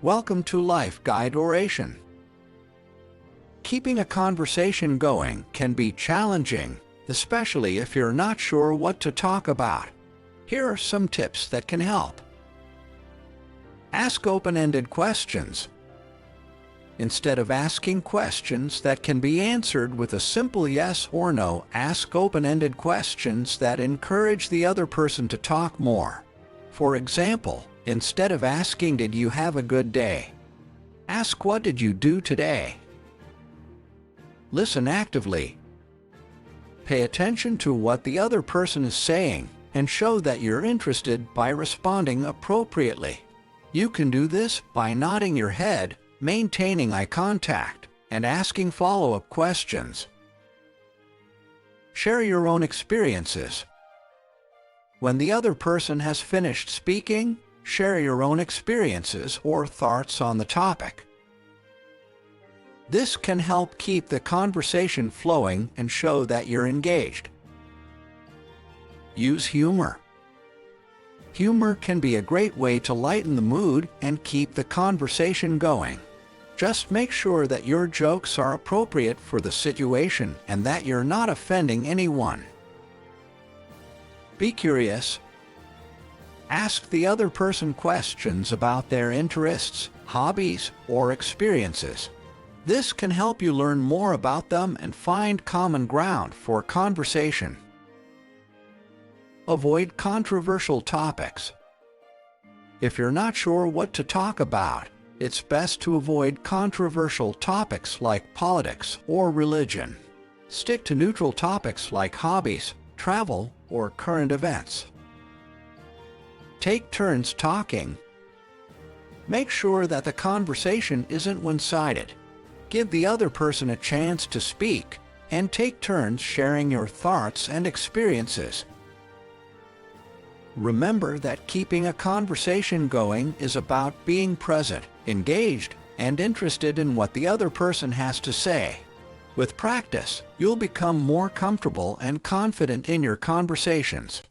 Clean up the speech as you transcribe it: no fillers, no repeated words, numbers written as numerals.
Welcome to Life Guide Oration. Keeping a conversation going can be challenging, especially if you're not sure what to talk about. Here are some tips that can help. Ask open-ended questions. Instead of asking questions that can be answered with a simple yes or no, ask open-ended questions that encourage the other person to talk more. For example, instead of asking, "Did you have a good day?" ask, "What did you do today?" Listen actively. Pay attention to what the other person is saying and show that you're interested by responding appropriately. You can do this by nodding your head, maintaining eye contact, and asking follow-up questions. Share your own experiences. When the other person has finished speaking, share your own experiences or thoughts on the topic. This can help keep the conversation flowing and show that you're engaged. Use humor. Humor can be a great way to lighten the mood and keep the conversation going. Just make sure that your jokes are appropriate for the situation and that you're not offending anyone. Be curious. Ask the other person questions about their interests, hobbies, or experiences. This can help you learn more about them and find common ground for conversation. Avoid controversial topics. If you're not sure what to talk about, it's best to avoid controversial topics like politics or religion. Stick to neutral topics like hobbies, travel, or current events. Take turns talking. Make sure that the conversation isn't one-sided. Give the other person a chance to speak, and take turns sharing your thoughts and experiences. Remember that keeping a conversation going is about being present, engaged, and interested in what the other person has to say. With practice, you'll become more comfortable and confident in your conversations.